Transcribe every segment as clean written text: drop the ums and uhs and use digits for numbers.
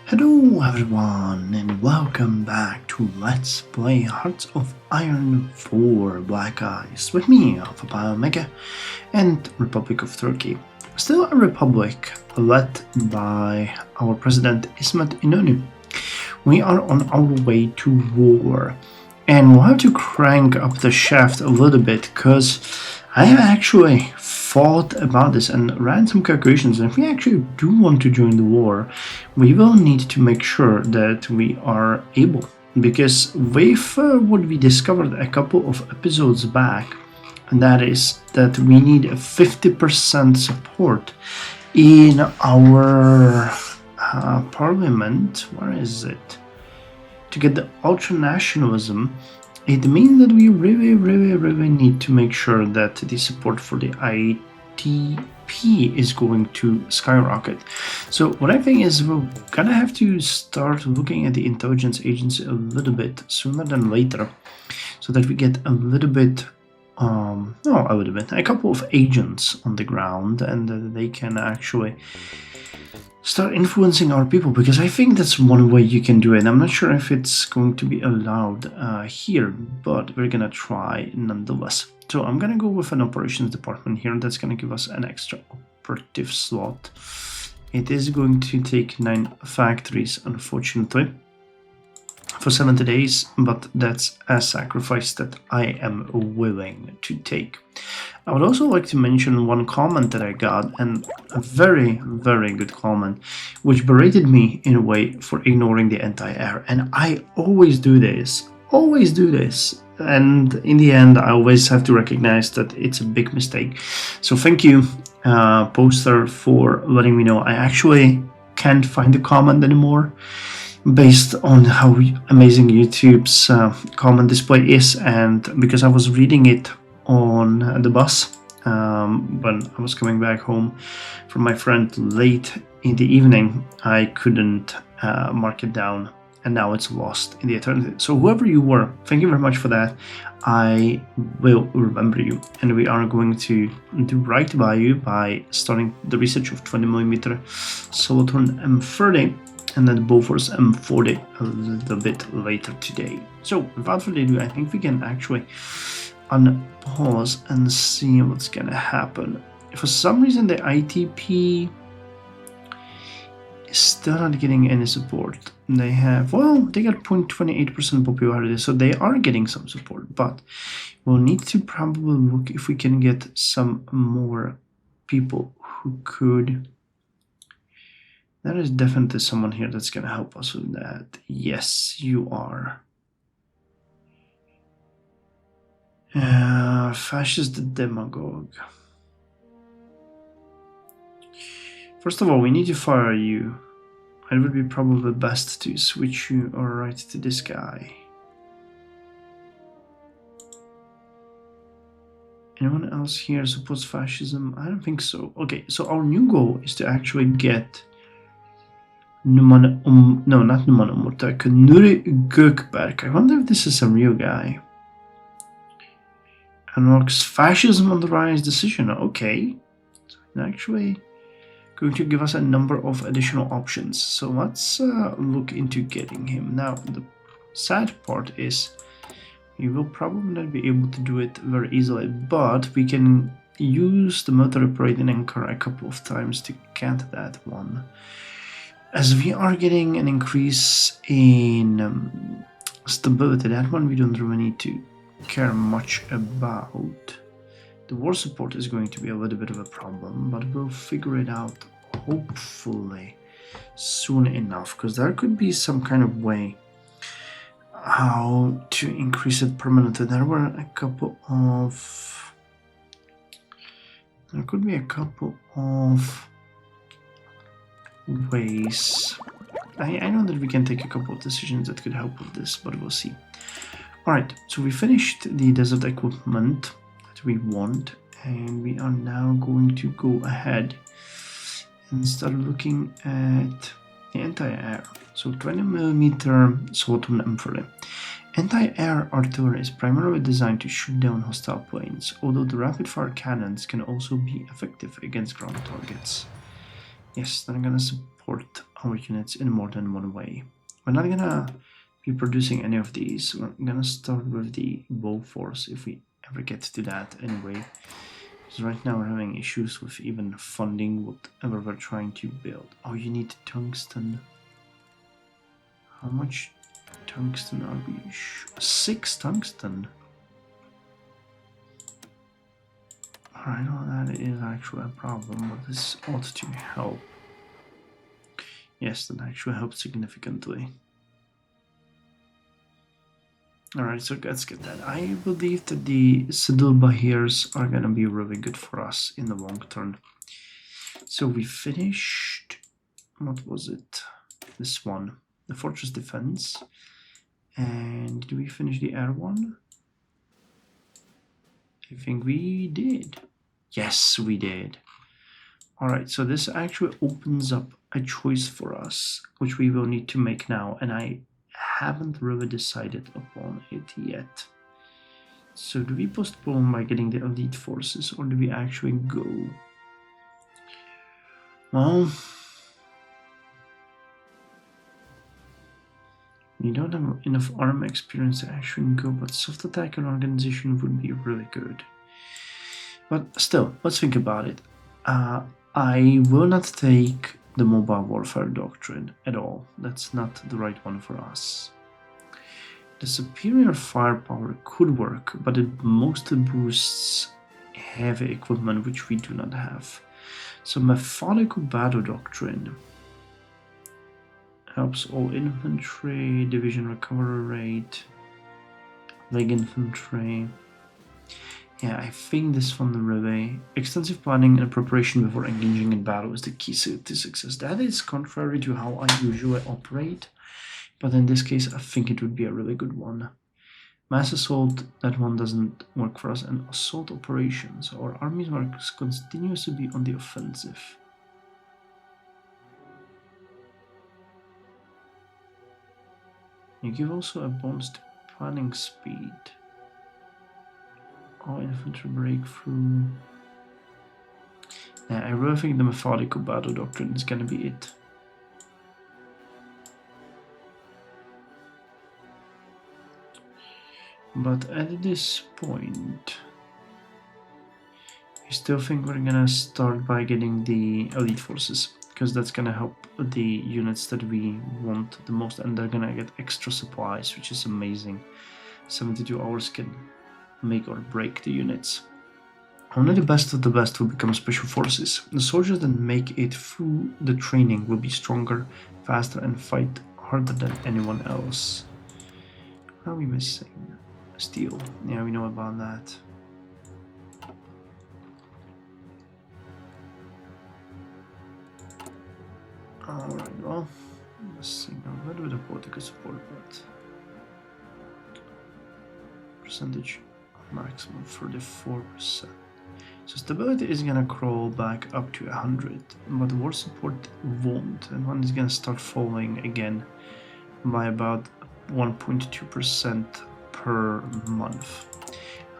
Hello everyone and welcome back to Let's Play Hearts of Iron 4 Black Ice with me, Alpha Omega, and Republic of Turkey. Still a republic led by our president Ismet Inonu. We are on our way to war, and we'll have to crank up the shaft a little bit because I have actually thought about this and ran some calculations, and if we actually do want to join the war, we will need to make sure that we are able, because with what we discovered a couple of episodes back, and that is that we need a 50% support in our parliament. Where is it? To get the ultra-nationalism. It means that we really need to make sure that the support for the ITP is going to skyrocket. So what I think is we're gonna have to start looking at the intelligence agency a little bit sooner than later, so that we get a little bit, a couple of agents on the ground, and they can actually start influencing our people, because I think that's one way you can do it. I'm not sure if it's going to be allowed here, but we're gonna try nonetheless. So I'm gonna go with an operations department here. That's gonna give us an extra operative slot. It is going to take 9 factories, unfortunately, for 70 days, but that's a sacrifice that I am willing to take. I would also like to mention one comment that I got, and a very good comment, which berated me in a way for ignoring the anti-air. And I always do this, and in the end I always have to recognize that it's a big mistake. So thank you, poster, for letting me know. I actually can't find the comment anymore, based on how amazing YouTube's comment display is, and because I was reading it on the bus when I was coming back home from my friend late in the evening, I couldn't mark it down, and now it's lost in the eternity. So whoever you were, thank you very much for that. I will remember you, and we are going to do right by you by starting the research of 20mm Solotron M30 and then Bofors M40 a little bit later today. So without further ado, I think we can actually unpause and see what's gonna happen. For some reason the ITP is still not getting any support. They got 0.28% popularity, so they are getting some support, but we'll need to probably look if we can get some more people who could. There is definitely someone here that's gonna help us with that. Yes, you are. Fascist demagogue. First of all, we need to fire you. It would be probably best to switch you right to this guy. Anyone else here supports fascism? I don't think so. Okay, so our new goal is to actually get Nuri Gökberg. I wonder if this is a real guy. Unlocks fascism on the rise decision. Okay, so it's actually going to give us a number of additional options. So let's look into getting him. Now, the sad part is we will probably not be able to do it very easily, but we can use the military parade in Ankara a couple of times to get that one. As we are getting an increase in stability, that one we don't really need to care much about. The war support is going to be a little bit of a problem, but we'll figure it out hopefully soon enough, because there could be some kind of way how to increase it permanently. There could be a couple of ways. I know that we can take a couple of decisions that could help with this, but we'll see. Alright, so we finished the desert equipment that we want, and we are now going to go ahead and start looking at the anti-air. So 20mm Solotron M30. Anti-air artillery is primarily designed to shoot down hostile planes, although the rapid-fire cannons can also be effective against ground targets. Yes, they're gonna support our units in more than one way. We're not gonna be producing any of these. We're gonna start with the bow force if we ever get to that anyway. Because right now we're having issues with even funding whatever we're trying to build. Oh, you need tungsten. How much tungsten are we? 6 tungsten. I know that is actually a problem, but this ought to help. Yes, that actually helps significantly. Alright, so let's get that. I believe that the Sidul Bahirs are gonna be really good for us in the long term. So we finished, what was it? This one, the Fortress Defense. And did we finish the air one? I think we did. Yes, we did. Alright, so this actually opens up a choice for us, which we will need to make now, and I haven't really decided upon it yet. So do we postpone by getting the elite forces, or do we actually go? Well, we don't have enough army experience to actually go, but soft attack and organization would be really good. But still, let's think about it. I will not take the mobile warfare doctrine at all. That's not the right one for us. The superior firepower could work, but it mostly boosts heavy equipment, which we do not have. So methodical battle doctrine helps all infantry, division recovery rate, leg infantry. Yeah, I think this one really. Extensive planning and preparation before engaging in battle is the key to success. That is contrary to how I usually operate, but in this case I think it would be a really good one. Mass assault, that one doesn't work for us, and assault operations. Our armies must continuously be on the offensive. You give also a bonus to planning speed. All infantry breakthrough. Yeah, I really think the methodical battle doctrine is gonna be it. But at this point, I still think we're gonna start by getting the elite forces, because that's gonna help the units that we want the most, and they're gonna get extra supplies, which is amazing. 72 hours can make or break the units. Only the best of the best will become special forces. The soldiers that make it through the training will be stronger, faster, and fight harder than anyone else. What are we missing? Steel. Yeah, we know about that. Alright, well, missing a little bit of political support, but percentage maximum 34%. So stability is gonna crawl back up to 100, but war support won't, and one is gonna start falling again by about 1.2% per month.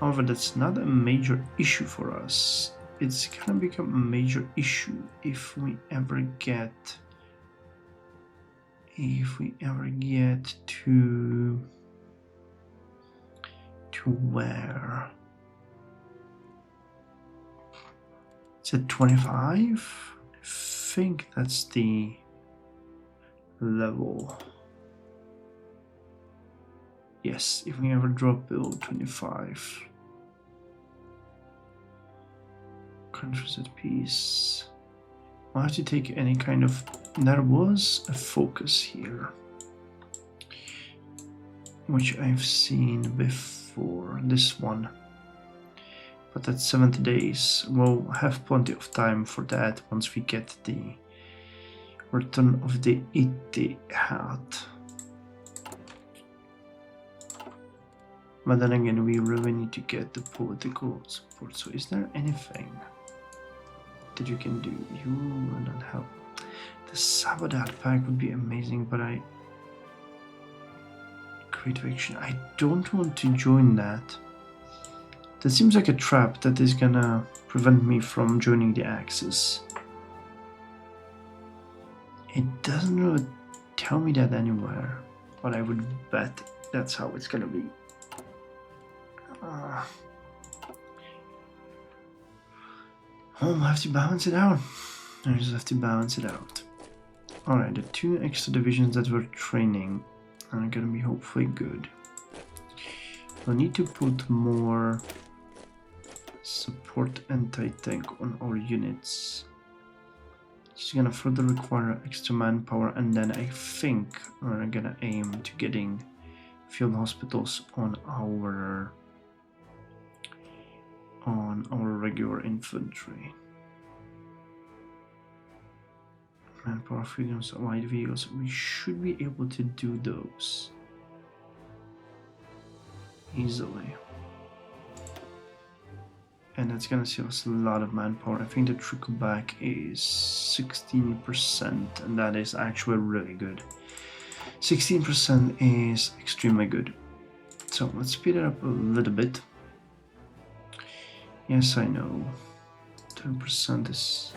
However, that's not a major issue for us. It's gonna become a major issue if we ever get to where? Is it 25? I think that's the level. Yes, if we ever drop below 25. Countries at peace. We'll have to take any kind of... There was a focus here, which I've seen before, this one. But that's 70 days. We'll have plenty of time for that once we get the return of the Ittihad. But then again, we really need to get the political support. So is there anything that you can do? You will not help. The Sabadat pack would be amazing, but Creative action. I don't want to join that. That seems like a trap that is gonna prevent me from joining the Axis. It doesn't really tell me that anywhere, but I would bet that's how it's gonna be. Oh, I have to balance it out. I just have to balance it out. Alright, the 2 extra divisions that we're training are gonna be hopefully good. We'll need to put more support anti-tank on our units. It's gonna further require extra manpower, and then I think we're gonna aim to getting field hospitals on our regular infantry. Manpower freedoms, light vehicles, we should be able to do those easily. And that's gonna save us a lot of manpower. I think the trickle back is 16%, and that is actually really good. 16% is extremely good. So let's speed it up a little bit. Yes, I know. 10% is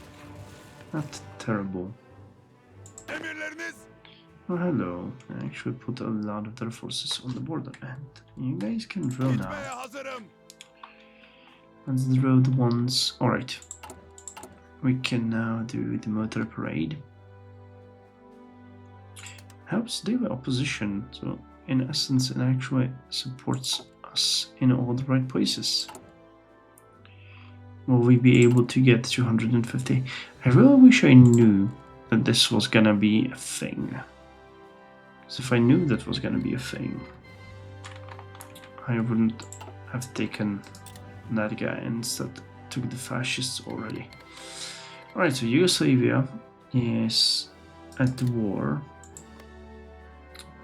not terrible. Oh, hello. I actually put a lot of their forces on the border, and you guys can drill now. Let's drill the ones. Alright. We can now do the military parade. Helps the opposition, so in essence it actually supports us in all the right places. Will we be able to get 250? I really wish I knew that this was gonna be a thing. Because if I knew that was gonna be a thing, I wouldn't have taken that guy and instead took the fascists already. Alright, so Yugoslavia is at the war.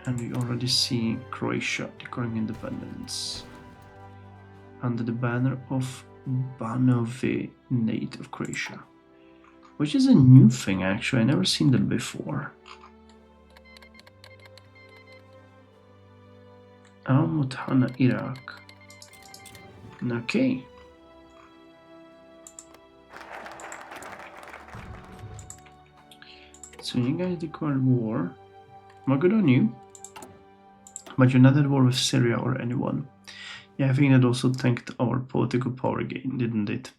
And we already see Croatia declaring independence under the banner of Banovinate of Croatia, which is a new thing actually. I never seen that before. Al-Muthanna, Iraq. Okay. So you guys declared war. Well, good on you. But you're not at war with Syria or anyone. Yeah, I think that also tanked our political power gain, didn't it?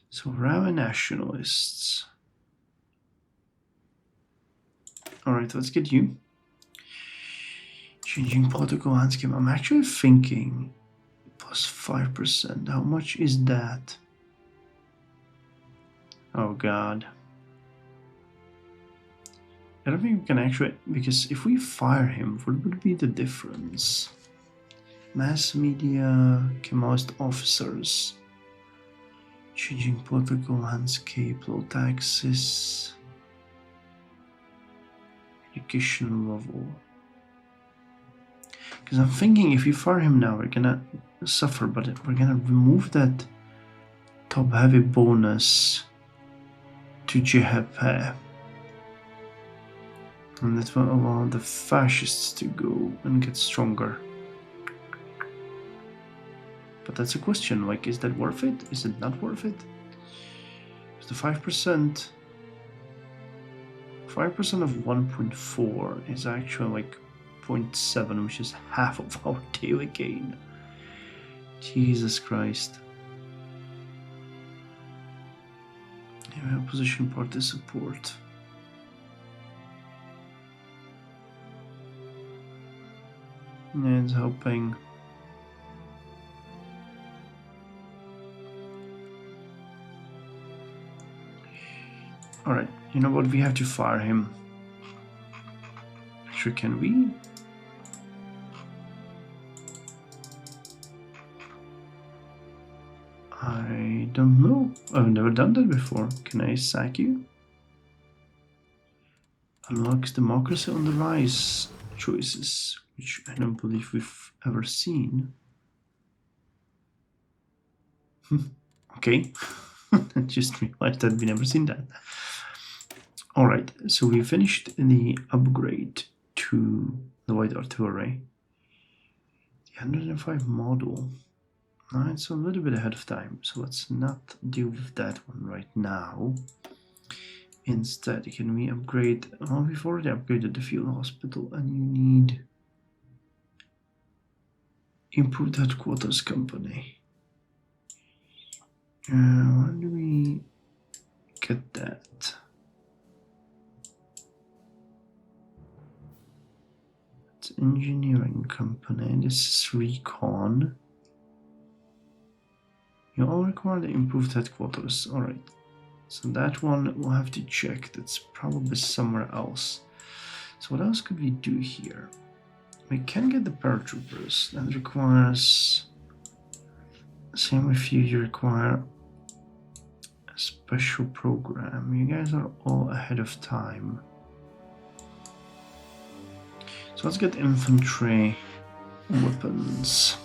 So, Rama nationalists. Alright, let's get you. Changing political landscape. I'm actually thinking plus 5%. How much is that? Oh god. I don't think we can actually, because if we fire him, what would be the difference? Mass media, Kemalist officers, changing political landscape, low taxes, educational level. Because I'm thinking if we fire him now, we're gonna suffer, but we're gonna remove that top heavy bonus to GHP. And that will allow the fascists to go and get stronger. But that's a question, like, is that worth it? Is it not worth it? Because the 5% of 1.4 is actually like 0.7, which is half of our daily gain. Jesus Christ. Yeah, opposition party support. Yeah, it's helping. Alright, you know what? We have to fire him. Actually, can we? I don't know. I've never done that before. Can I sack you? Unlocks democracy on the rise choices, which I don't believe we've ever seen. Okay. I just realized that we never seen that. Alright, so we finished the upgrade to the light artillery. The 105 model. Now it's a little bit ahead of time, so let's not deal with that one right now. instead? Can we upgrade? Oh, we've already upgraded the field hospital, and you need improved headquarters company. Where do we get that? It's engineering company. This is recon. You all require the improved headquarters. All right. So that one we'll have to check. That's probably somewhere else. So what else could we do here? We can get the paratroopers. That requires... Same with you, you require a special program. You guys are all ahead of time. So let's get infantry weapons.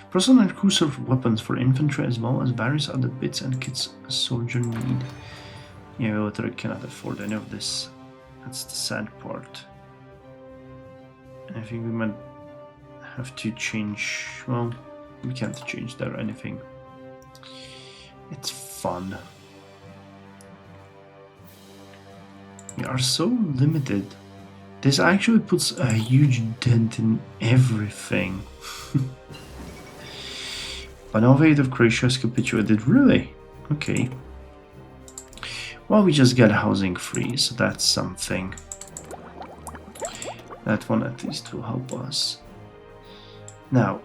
Personal and cruiser weapons for infantry as well as various other bits and kits a soldier need. Yeah, we literally cannot afford any of this. That's the sad part. I think we might have to change... Well, we can't change that or anything. It's fun. We are so limited. This actually puts a huge dent in everything. Panovate of Croatia has capitulated. Really? Okay. Well, we just get housing free, so that's something. That one at least will help us. Now,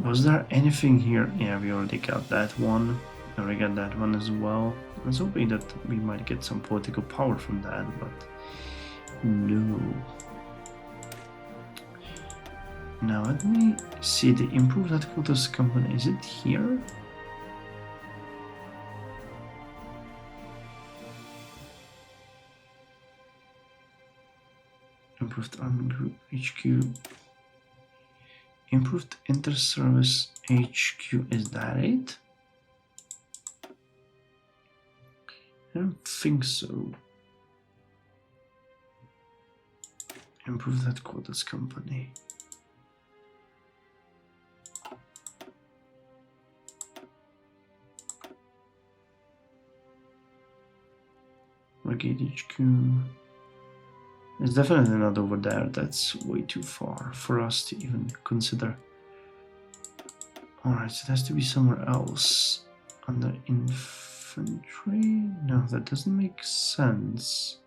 was there anything here? Yeah, we already got that one. We already got that one as well. I was hoping that we might get some political power from that, but no. Now let me see the improved headquarters company. Is it here? Improved army group HQ. Improved inter-service HQ. Is that it? I don't think so. Improved headquarters company. Brigade HQ. There's definitely not over there. That's way too far for us to even consider. Alright, so it has to be somewhere else. Under infantry? No, that doesn't make sense.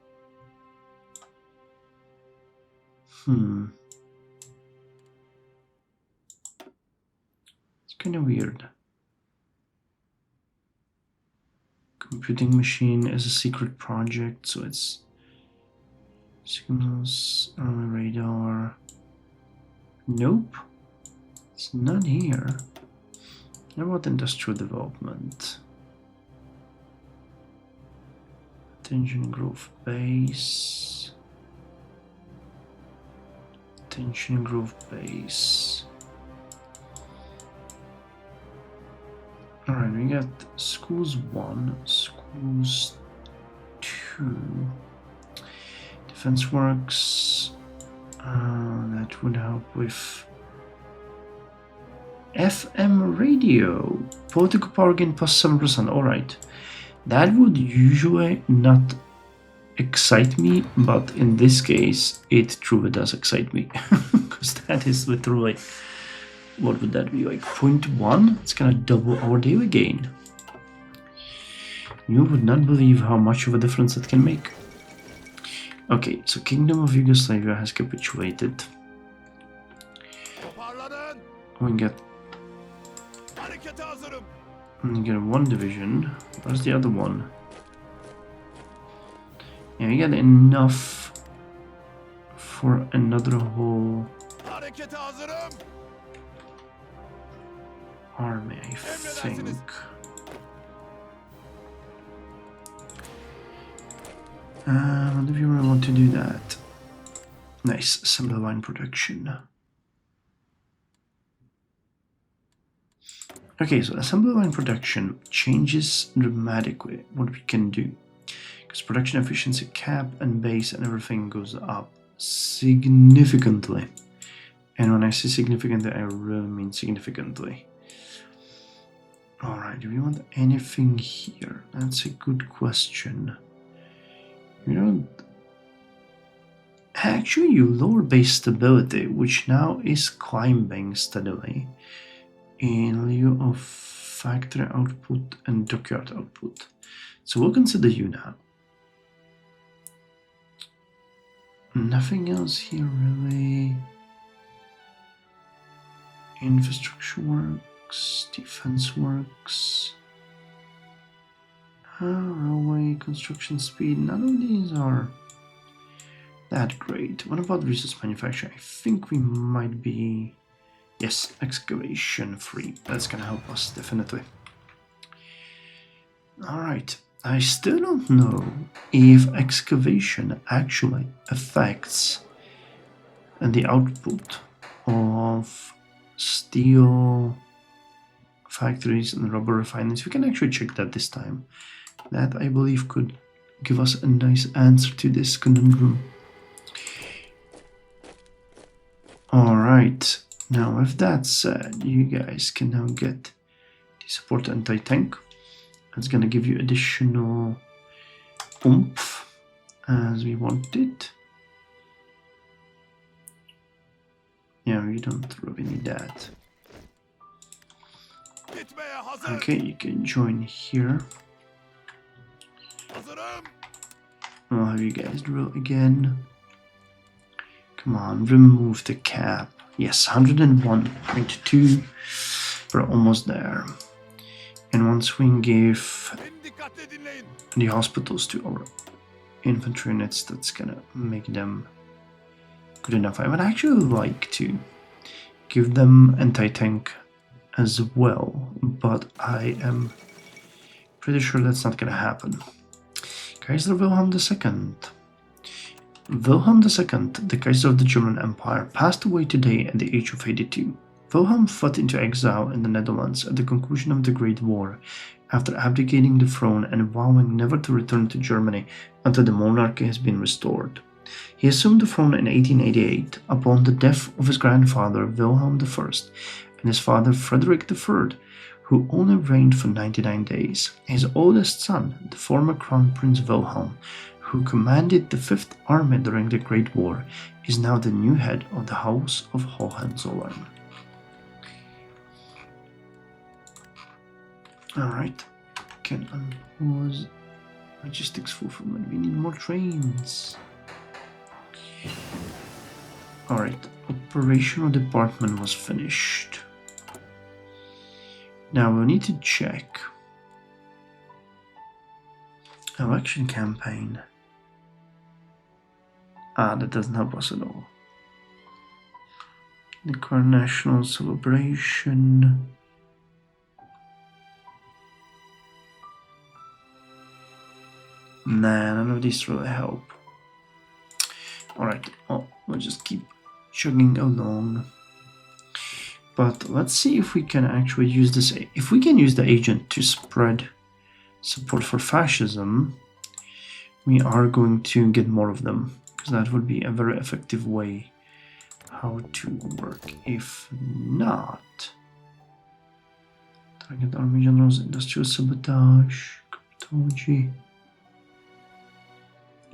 It's kind of weird. Computing machine is a secret project, so it's signals, early radar. Nope, it's not here. How about industrial development? Attention growth base. Attention growth base. Alright, we got schools 1, schools 2, defense works, that would help with FM radio, political power gain plus 7%, alright. That would usually not excite me, but in this case, it truly does excite me, because that is literally... What would that be, like 0.1? It's gonna double our daily gain. You would not believe how much of a difference it can make. Okay, so Kingdom of Yugoslavia has capitulated. We get one division. Where's the other one? Yeah, we get enough for another whole army, I think. What if you really want to do that? Nice, assembly line production. Okay, so assembly line production changes dramatically what we can do. Because production efficiency cap and base and everything goes up significantly. And when I say significantly, I really mean significantly. Alright, do we want anything here? That's a good question. You don't. Actually, you lower base stability, which now is climbing steadily, in lieu of factory output and dockyard output. So we'll consider you now. Nothing else here really. Infrastructure works, defense works. Railway construction speed. None of these are that great. What about resource manufacturing? I think we might be. Yes, excavation free. That's gonna help us definitely. Alright. I still don't know if excavation actually affects the output of steel factories and rubber refineries. We can actually check that this time. That, I believe, could give us a nice answer to this conundrum. Alright, now with that said, you guys can now get the support anti-tank. It's gonna give you additional oomph as we wanted. Yeah, we don't really need that. Okay, you can join here. I'll have you guys drill again. Come on, remove the cap. Yes, 101.2. We're almost there. And once we give the hospitals to our infantry units, that's gonna make them good enough. I would actually like to give them anti-tank as well, but I am pretty sure that's not gonna happen. Kaiser Wilhelm II. Wilhelm II, the Kaiser of the German Empire, passed away today at the age of 82. Wilhelm fled into exile in the Netherlands at the conclusion of the Great War, after abdicating the throne and vowing never to return to Germany until the monarchy has been restored. He assumed the throne in 1888 upon the death of his grandfather Wilhelm I and his father Frederick III, who only reigned for 99 days. His oldest son, the former Crown Prince Wilhelm, who commanded the 5th Army during the Great War, is now the new head of the House of Hohenzollern. Alright, can unpause logistics fulfillment. We need more trains. Alright, operational department was finished. Now we'll need to check election campaign. That doesn't help us at all. Declare national celebration. Nah, none of these really help. Alright, we'll just keep chugging along. But let's see if we can actually use this. If we can use the agent to spread support for fascism, we are going to get more of them, because that would be a very effective way how to work. If not, target army generals, industrial sabotage, cryptology.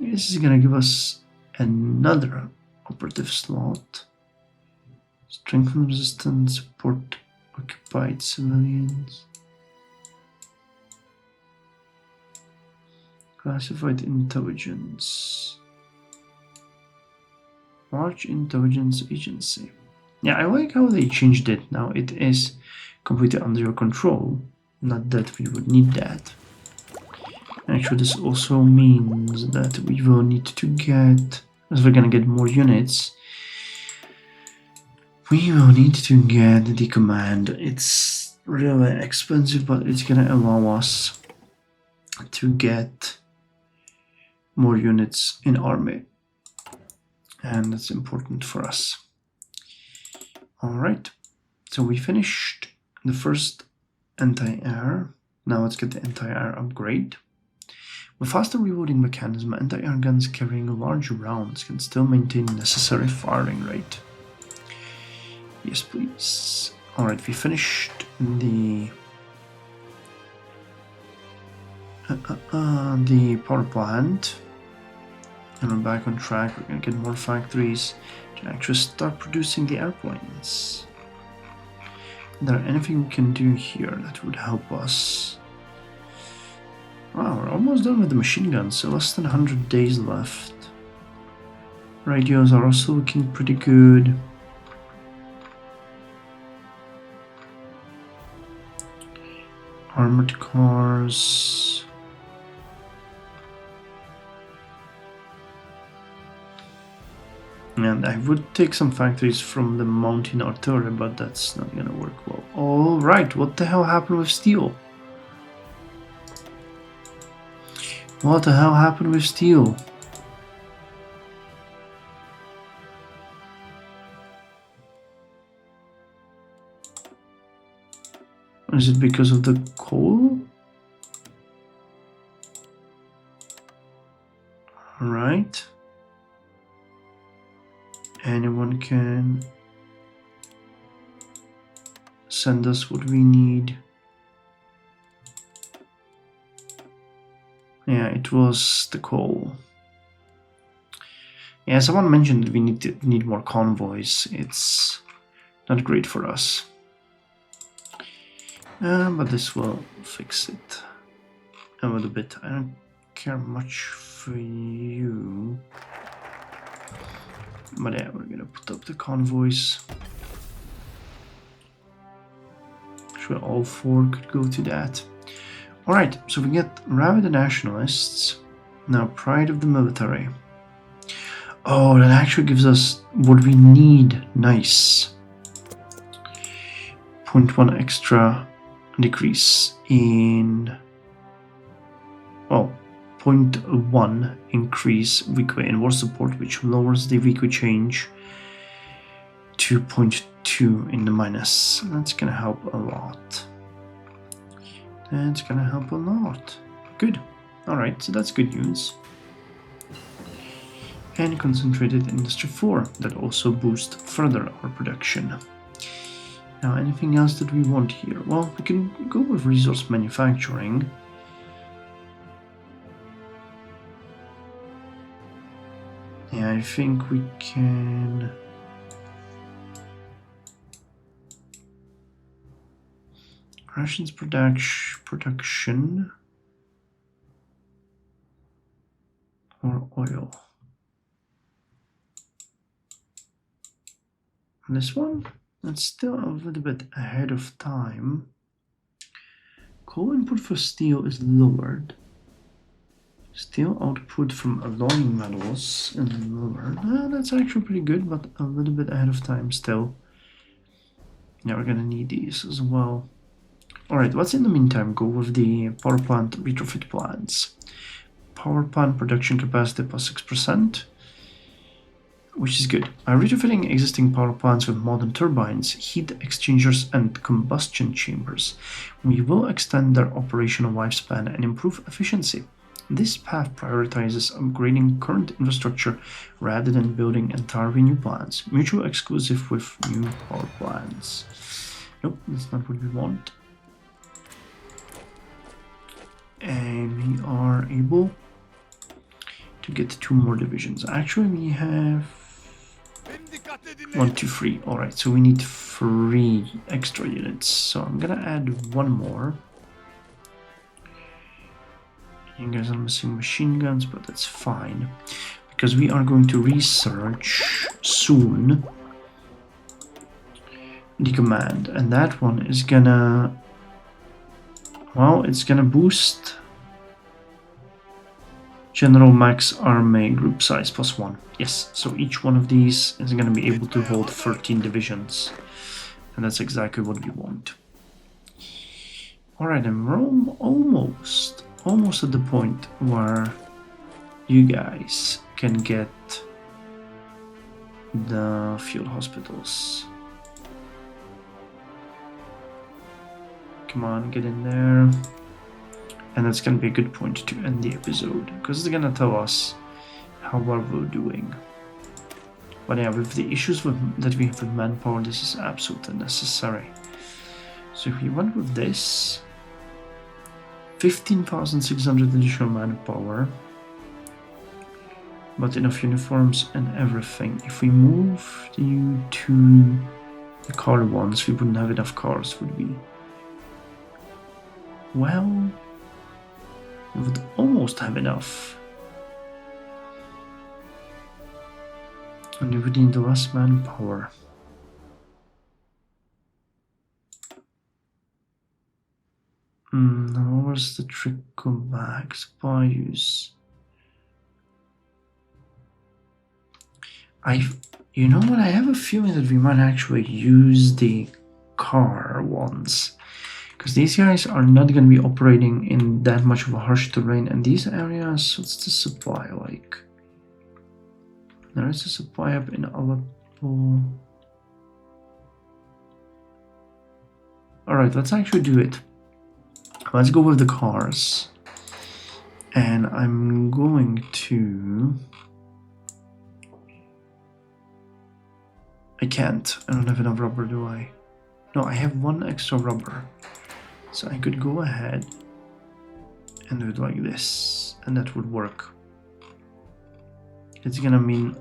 This is gonna give us another operative slot. Strengthen resistance, support occupied civilians. Classified intelligence. Large intelligence agency. Yeah, I like how they changed it. Now it is completely under your control. Not that we would need that. Actually, this also means that we will need to get, as we're gonna get more units, we will need to get the command. It's really expensive, but it's gonna allow us to get more units in army. And that's important for us. Alright, so we finished the first anti-air. Now let's get the anti-air upgrade. With faster reloading mechanism, anti-air guns carrying large rounds can still maintain necessary firing rate. Yes, please. Alright, we finished the power plant. And we're back on track. We're gonna get more factories to actually start producing the airplanes. Is there anything we can do here that would help us? Wow, we're almost done with the machine guns, so less than 100 days left. Radios are also looking pretty good. Armored cars. And I would take some factories from the mountain artillery, but that's not gonna work well. Alright, what the hell happened with steel? What the hell happened with steel? Is it because of the coal? Alright. Anyone can send us what we need. Yeah, it was the coal. Yeah, someone mentioned that we need more convoys. It's not great for us. But this will fix it a little bit. I don't care much for you. But yeah, we're gonna put up the convoys. Sure, all 4 could go to that. Alright, so we get Rally the Nationalists. Now, Pride of the Military. Oh, that actually gives us what we need. Nice. 0.1 extra decrease in... Well, 0.1 increase weakway and war support, which lowers the weakway change to 0.2 in the minus. That's gonna help a lot. That's gonna help a lot. Good. Alright, so that's good news. And concentrated industry 4, that also boosts further our production. Now, anything else that we want here? Well, we can go with resource manufacturing. Yeah, I think we can... Rations production or oil. This one, that's still a little bit ahead of time. Coal input for steel is lowered. Steel output from alloying metals is lowered. That's actually pretty good, but a little bit ahead of time still. Yeah, we're gonna need these as well. Alright, let's in the meantime go with the power plant retrofit plans. Power plant production capacity plus 6%, which is good. By retrofitting existing power plants with modern turbines, heat exchangers and combustion chambers, we will extend their operational lifespan and improve efficiency. This path prioritizes upgrading current infrastructure rather than building entirely new plants, mutually exclusive with new power plants. Nope, that's not what we want. And we are able to get 2 more divisions. Actually, we have 1, 2, 3. Alright, so we need 3 extra units. So I'm gonna add 1 more. You guys are missing machine guns, but that's fine. Because we are going to research soon the command. And that one is gonna... Well, it's gonna boost General Max Army group size plus 1. Yes, so each one of these is gonna be able to hold 13 divisions. And that's exactly what we want. Alright, and we're almost at the point where you guys can get the field hospitals. Come on, get in there. And that's gonna be a good point to end the episode, because it's gonna tell us how well we're doing. But yeah, with the issues that we have with manpower, this is absolutely necessary. So if we went with this, 15,600 additional manpower, but enough uniforms and everything. If we moved you to the car ones, we wouldn't have enough cars, would we? Well, we would almost have enough. And we would need less manpower. Now where's the trickle back? Supply use. You know what? I have a feeling that we might actually use the car ones, because these guys are not going to be operating in that much of a harsh terrain. And these areas, what's the supply like? There is a supply up in Aleppo. Alright, let's actually do it. Let's go with the cars. And I'm going to... I can't. I don't have enough rubber, do I? No, I have one extra rubber. So I could go ahead and do it like this. And that would work. It's gonna mean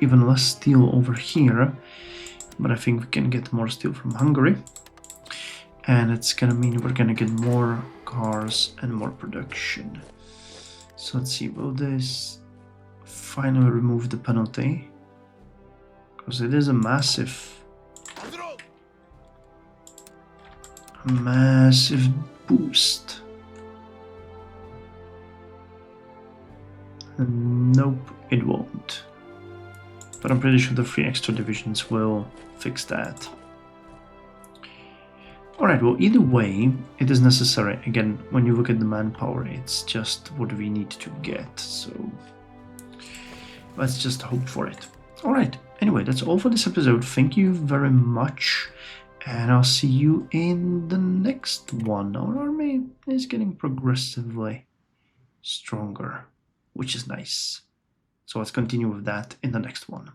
even less steel over here. But I think we can get more steel from Hungary. And it's gonna mean we're gonna get more cars and more production. So let's see, will this finally remove the penalty? Because it is a massive boost. Nope, it won't. But I'm pretty sure the 3 extra divisions will fix that. Alright, well, either way, it is necessary. Again, when you look at the manpower, it's just what we need to get. So let's just hope for it. Alright, anyway, that's all for this episode. Thank you very much. And I'll see you in the next one. Our army is getting progressively stronger, which is nice. So let's continue with that in the next one.